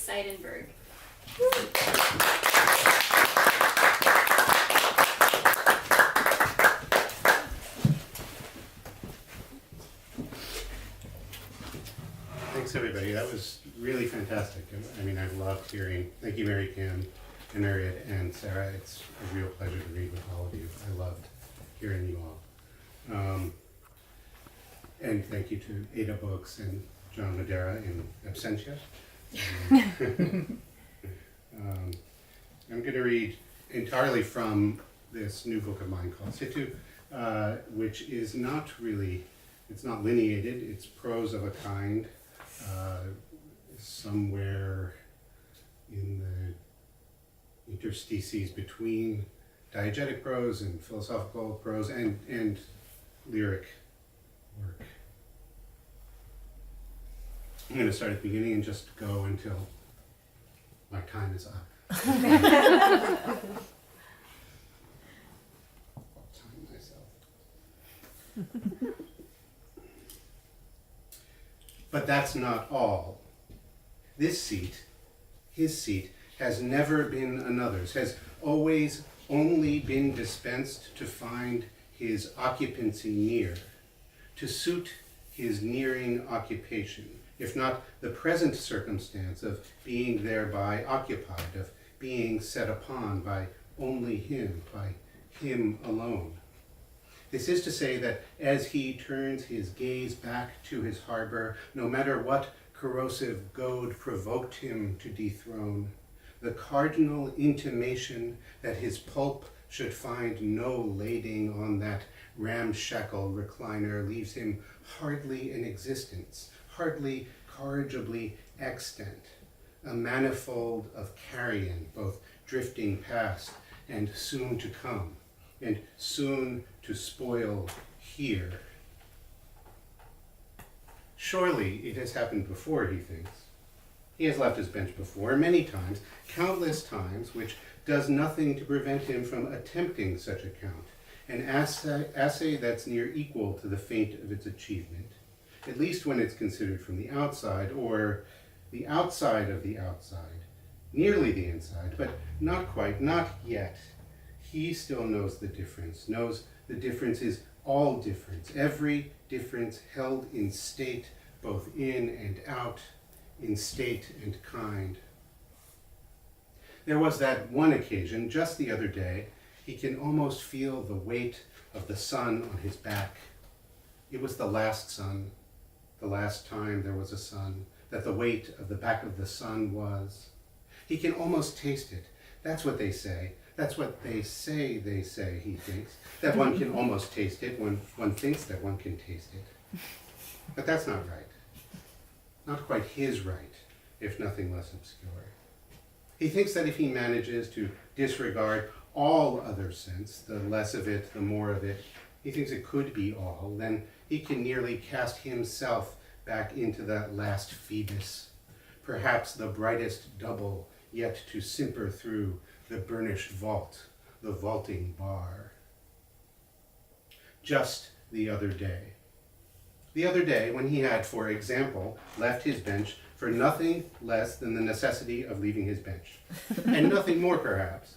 Seidenberg. Thanks, everybody. That was really fantastic. I mean, I loved hearing. Thank you, Mary Kim, and Harriet, and Sarah. It's a real pleasure to read with all of you. I loved hearing you all. And thank you to Ada Books and John Madera in absentia. I'm going to read entirely from this new book of mine called Situ, which is not really, it's not lineated, it's prose of a kind, somewhere in the interstices between diegetic prose and philosophical prose and lyric work. I'm going to start at the beginning and just go until my time is up. Time myself. But that's not all. This seat, his seat, has never been another's, has always only been dispensed to find his occupancy near, to suit his nearing occupation, if not the present circumstance of being thereby occupied, of being set upon by only him, by him alone. This is to say that as he turns his gaze back to his harbor, no matter what corrosive goad provoked him to dethrone, the cardinal intimation that his pulp should find no lading on that ramshackle recliner leaves him hardly an existence, hardly corrigibly extant, a manifold of carrion, both drifting past and soon to come, and soon to spoil here. Surely it has happened before, he thinks. He has left his bench before, many times, countless times, which does nothing to prevent him from attempting such a count, an assay that's near equal to the fate of its achievement, at least when it's considered from the outside, or the outside of the outside, nearly the inside, but not quite, not yet. He still knows the difference is all difference, every difference held in state, both in and out, in state and kind. There was that one occasion, just the other day, he can almost feel the weight of the sun on his back. It was the last sun, the last time there was a sun, that the weight of the back of the sun was. He can almost taste it. That's what they say. That's what they say, he thinks. That one can almost taste it when one thinks that one can taste it. But that's not right. Not quite his right, if nothing less obscure. He thinks that if he manages to disregard all other sense, the less of it, the more of it, he thinks it could be all, then he can nearly cast himself back into that last Phoebus, perhaps the brightest double yet to simper through the burnished vault, the vaulting bar. Just the other day. The other day when he had, for example, left his bench for nothing less than the necessity of leaving his bench. And nothing more, perhaps.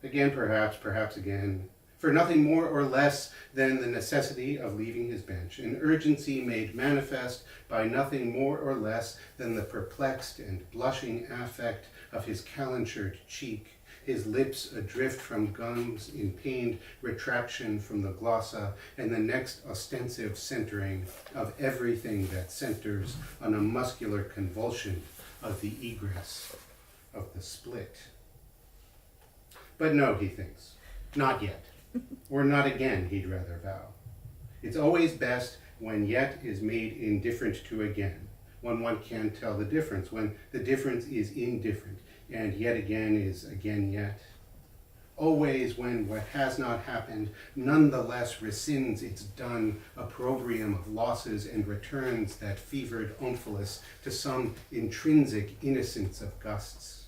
Again, perhaps again. For nothing more or less than the necessity of leaving his bench, an urgency made manifest by nothing more or less than the perplexed and blushing affect of his calentured cheek, his lips adrift from gums in pained retraction from the glossa, and the next ostensive centering of everything that centers on a muscular convulsion of the egress of the split. But no, he thinks, not yet. Or not again, he'd rather vow. It's always best when yet is made indifferent to again, when one can't tell the difference, when the difference is indifferent, and yet again is again yet. Always when what has not happened nonetheless rescinds its done opprobrium of losses and returns that fevered Omphalos to some intrinsic innocence of gusts.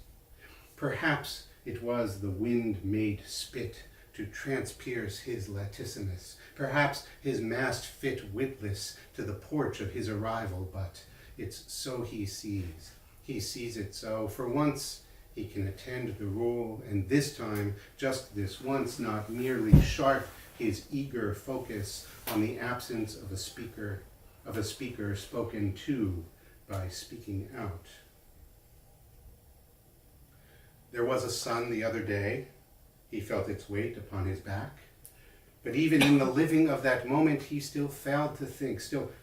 Perhaps it was the wind-made spit to transpierce his latissimus, perhaps his mast fit witless to the porch of his arrival, but it's so he sees, He sees it so. For once, he can attend the rule, and this time, just this once, not merely sharp his eager focus on the absence of a speaker spoken to by speaking out. There was a sun the other day. He felt its weight upon his back. But even in the living of that moment, he still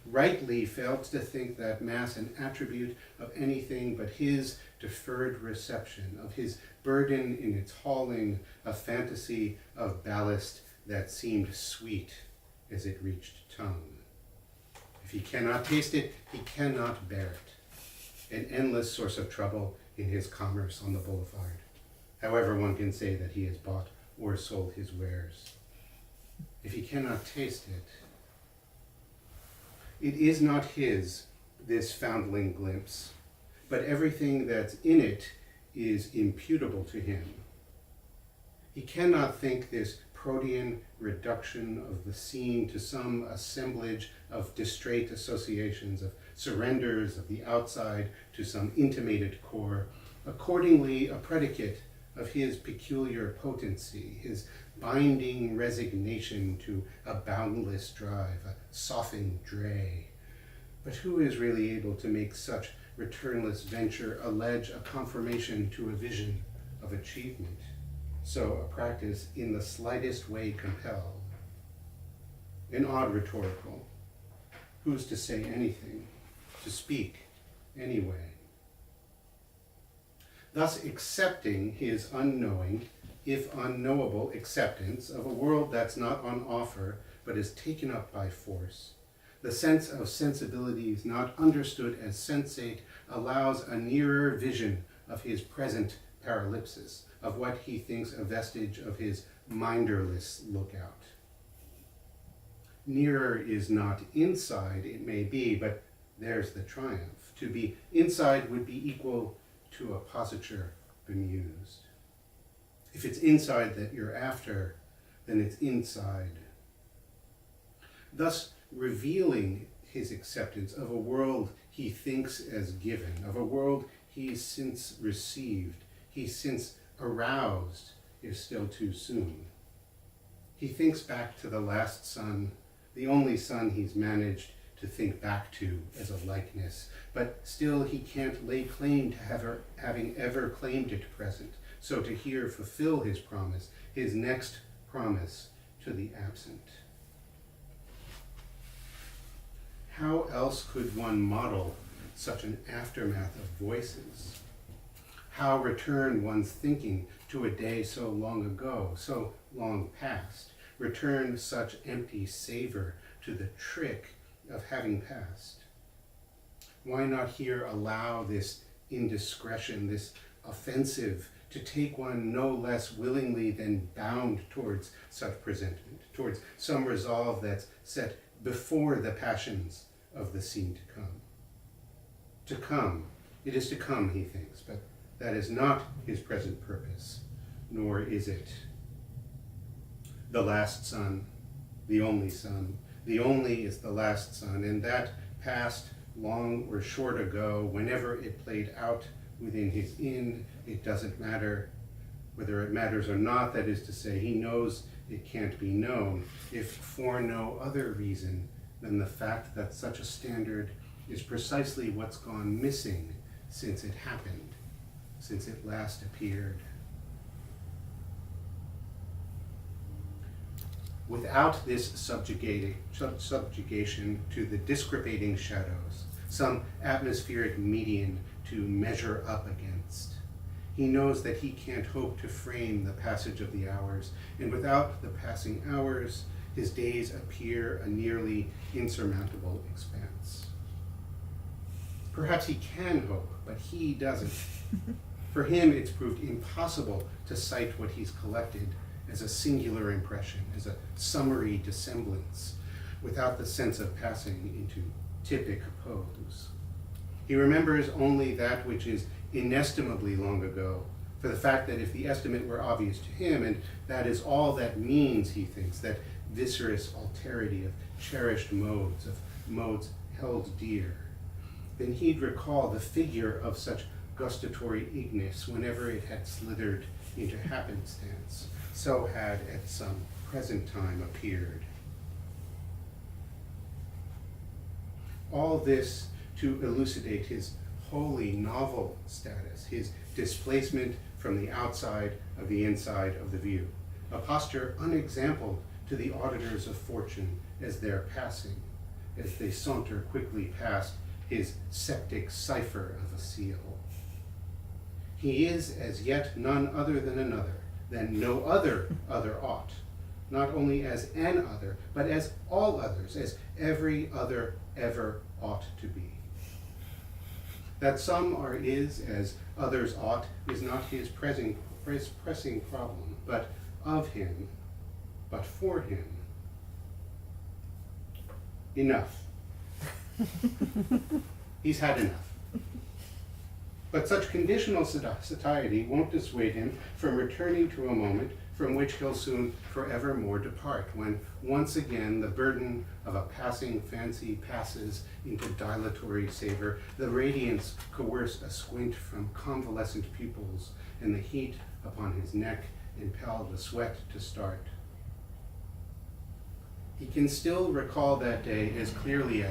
rightly failed to think that mass an attribute of anything but his deferred reception, of his burden in its hauling, a fantasy of ballast that seemed sweet as it reached tongue. If he cannot taste it, he cannot bear it. An endless source of trouble in his commerce on the boulevard. However, one can say that he has bought or sold his wares. If he cannot taste it, it is not his, this foundling glimpse, but everything that's in it is imputable to him. He cannot think this protean reduction of the scene to some assemblage of distrait associations, of surrenders of the outside to some intimated core, accordingly a predicate of his peculiar potency, his binding resignation to a boundless drive, a soughing dray. But who is really able to make such returnless venture allege a confirmation to a vision of achievement, so a practice in the slightest way compel? An odd rhetorical. Who's to say anything, to speak anyway? Thus accepting his unknowing, if unknowable, acceptance of a world that's not on offer, but is taken up by force, the sense of sensibilities not understood as sensate allows a nearer vision of his present paralypsis, of what he thinks a vestige of his minderless lookout. Nearer is not inside, it may be, but there's the triumph. To be inside would be equal to a positure bemused. If it's inside that you're after, then it's inside. Thus revealing his acceptance of a world he thinks as given, of a world he's since received, he's since aroused, is still too soon. He thinks back to the last son, the only son he's managed to think back to as a likeness, but still he can't lay claim to having ever claimed it present, so to here fulfill his promise, his next promise to the absent. How else could one model such an aftermath of voices? How return one's thinking to a day so long ago, so long past? Return such empty savor to the trick of having passed? Why not here allow this indiscretion, this offensive, to take one no less willingly than bound towards such presentment, towards some resolve that's set before the passions of the scene to come? To come, it is to come, he thinks, but that is not his present purpose, nor is it. The last son, the only is the last son, and that passed long or short ago, whenever it played out within his inn, it doesn't matter. Whether it matters or not, that is to say, he knows it can't be known, if for no other reason than the fact that such a standard is precisely what's gone missing since it happened, since it last appeared. Without this subjugation to the discrepating shadows, some atmospheric median to measure up against, he knows that he can't hope to frame the passage of the hours, and without the passing hours, his days appear a nearly insurmountable expanse. Perhaps he can hope, but he doesn't. For him, it's proved impossible to cite what he's collected as a singular impression, as a summary dissemblance, without the sense of passing into typic pose. He remembers only that which is inestimably long ago, for the fact that if the estimate were obvious to him, and that is all that means, he thinks, that viscerous alterity of cherished modes, of modes held dear, then he'd recall the figure of such gustatory Ignis whenever it had slithered into happenstance, so had at some present time appeared. All this to elucidate his wholly novel status, his displacement from the outside of the inside of the view, a posture unexampled to the auditors of fortune as they're passing, as they saunter quickly past his septic cipher of a seal. He is as yet none other than another, than no other ought, not only as an other, but as all others, as every other ever ought to be. That some are as others ought is not his pressing problem, but of him, but for him. Enough. He's had enough. But such conditional satiety won't dissuade him from returning to a moment from which he'll soon forevermore depart, when once again the burden of a passing fancy passes into dilatory savor, the radiance coerce a squint from convalescent pupils, and the heat upon his neck impel the sweat to start. He can still recall that day as clearly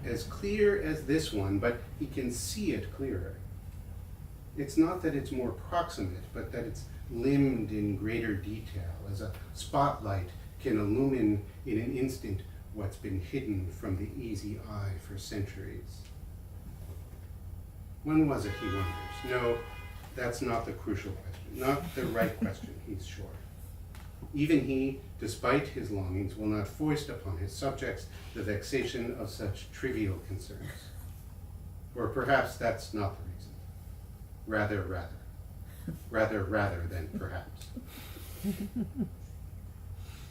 as clear as this one, but he can see it clearer. It's not that it's more proximate, but that it's limned in greater detail, as a spotlight can illumine in an instant what's been hidden from the easy eye for centuries. When was it, he wonders? No, that's not the crucial question, not the right question, he's sure. Even he, despite his longings, will not foist upon his subjects the vexation of such trivial concerns. Or perhaps that's not the reason. Rather than perhaps.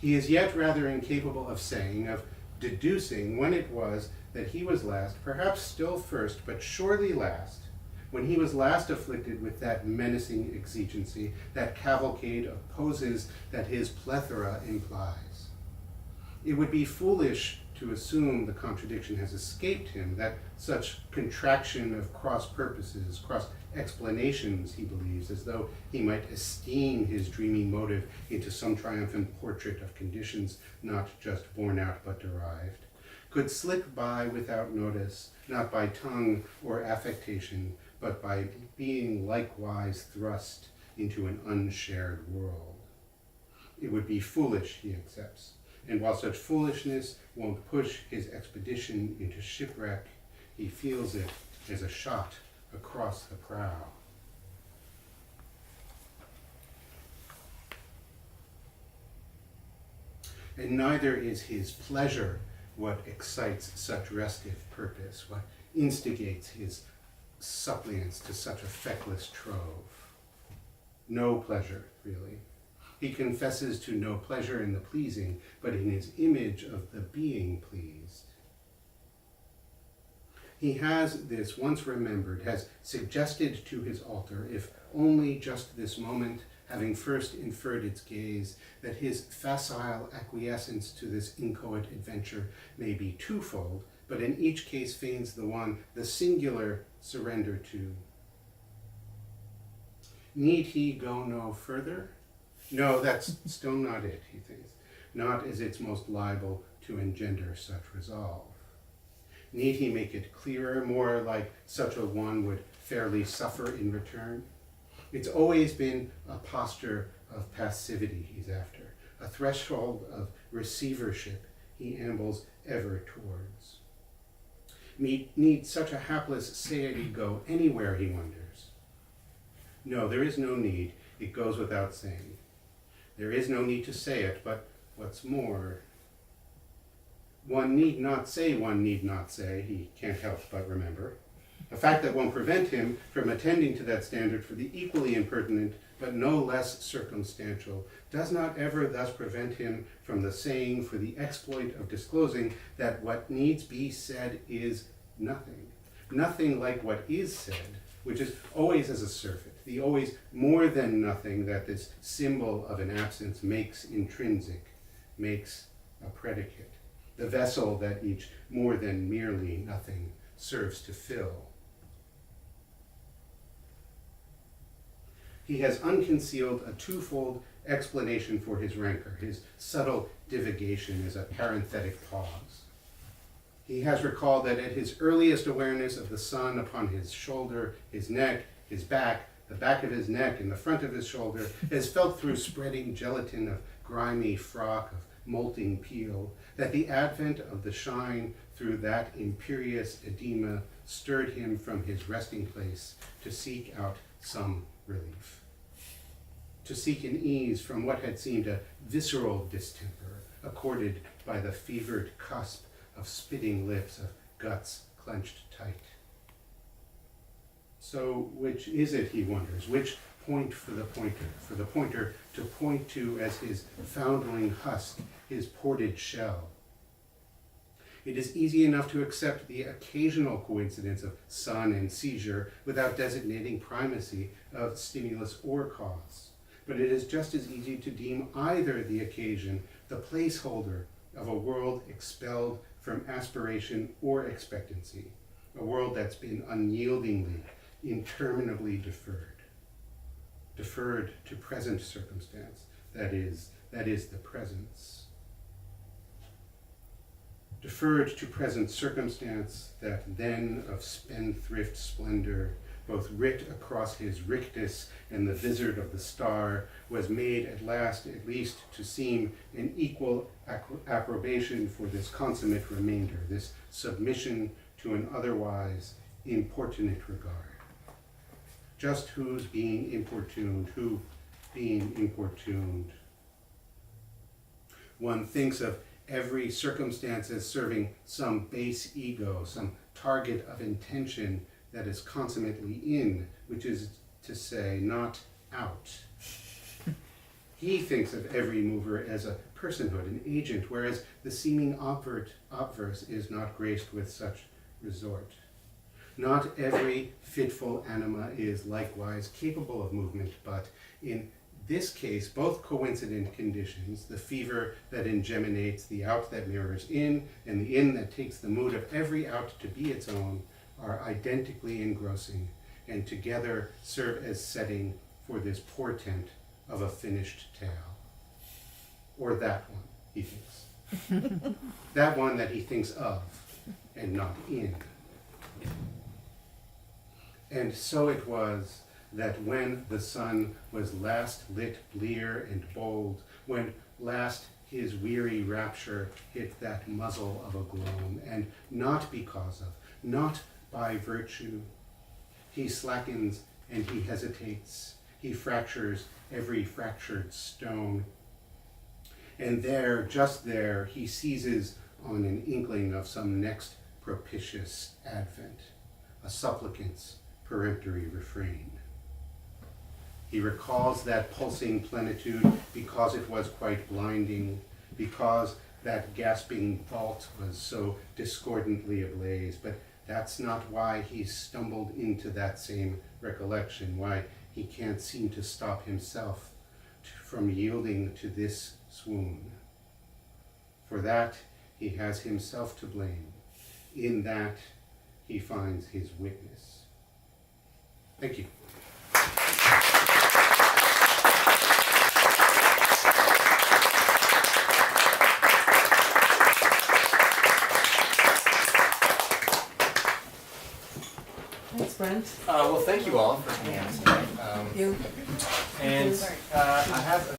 He is yet rather incapable of saying, of deducing when it was that he was last, perhaps still first, but surely last, when he was last afflicted with that menacing exigency, that cavalcade of poses that his plethora implies. It would be foolish to assume the contradiction has escaped him, that such contraction of cross purposes, cross explanations, he believes, as though he might esteem his dreamy motive into some triumphant portrait of conditions not just borne out but derived, could slip by without notice, not by tongue or affectation, but by being likewise thrust into an unshared world. It would be foolish, he accepts, and while such foolishness won't push his expedition into shipwreck, he feels it as a shot across the prow. And neither is his pleasure what excites such restive purpose, what instigates his suppliants to such a feckless trove. No pleasure, really. He confesses to no pleasure in the pleasing, but in his image of the being pleased. He has this once remembered, has suggested to his altar, if only just this moment, having first inferred its gaze, that his facile acquiescence to this inchoate adventure may be twofold, but in each case feigns the singular surrender to. Need he go no further? No, that's still not it, he thinks, not as it's most liable to engender such resolve. Need he make it clearer, more like such a one would fairly suffer in return? It's always been a posture of passivity he's after, a threshold of receivership he ambles ever towards. Need such a hapless satiety go anywhere, he wonders? No, there is no need. It goes without saying. There is no need to say it, but what's more, one need not say, he can't help but remember. A fact that won't prevent him from attending to that standard for the equally impertinent, but no less circumstantial, does not ever thus prevent him from the saying for the exploit of disclosing that what needs be said is nothing. Nothing like what is said, which is always as a surfeit, the always more than nothing that this symbol of an absence makes intrinsic, makes a predicate, the vessel that each more than merely nothing serves to fill. He has unconcealed a twofold explanation for his rancor. His subtle divagation is a parenthetic pause. He has recalled that at his earliest awareness of the sun upon his shoulder, his neck, his back, the back of his neck and the front of his shoulder, has felt through spreading gelatin of grimy frock, of molting peel, that the advent of the shine through that imperious edema stirred him from his resting place to seek out some relief, to seek an ease from what had seemed a visceral distemper, accorded by the fevered cusp of spitting lips, of guts clenched tight. So which is it, he wonders, which point for the pointer to point to as his foundling husk, his ported shell? It is easy enough to accept the occasional coincidence of sun and seizure without designating primacy of stimulus or cause. But it is just as easy to deem either the occasion, the placeholder of a world expelled from aspiration or expectancy, a world that's been unyieldingly, interminably deferred to present circumstance, that is the presence. Deferred to present circumstance, that then of spendthrift splendor, both writ across his rictus and the vizard of the star, was made at last at least to seem an equal approbation for this consummate remainder, this submission to an otherwise importunate regard. Just who's being importuned, who being importuned. One thinks of every circumstance as serving some base ego, some target of intention that is consummately in, which is to say, not out. He thinks of every mover as a personhood, an agent, whereas the seeming obverse is not graced with such resort. Not every fitful anima is likewise capable of movement, but in this case, both coincident conditions, the fever that ingeminates the out that mirrors in, and the in that takes the mood of every out to be its own, are identically engrossing, and together serve as setting for this portent of a finished tale. Or that one, he thinks. That one that he thinks of, and not in. And so it was that when the sun was last lit blear and bold, when last his weary rapture hit that muzzle of a gloam, and not because of, not by virtue, he slackens and he hesitates, he fractures every fractured stone, and there, just there, he seizes on an inkling of some next propitious advent, a supplicant's peremptory refrain. He recalls that pulsing plenitude because it was quite blinding, because that gasping vault was so discordantly ablaze, but that's not why he stumbled into that same recollection, why he can't seem to stop himself from yielding to this swoon. For that he has himself to blame. In that he finds his witness. Thank you. Thanks, Brent. Well, thank you all for coming out tonight. Thank you. And I have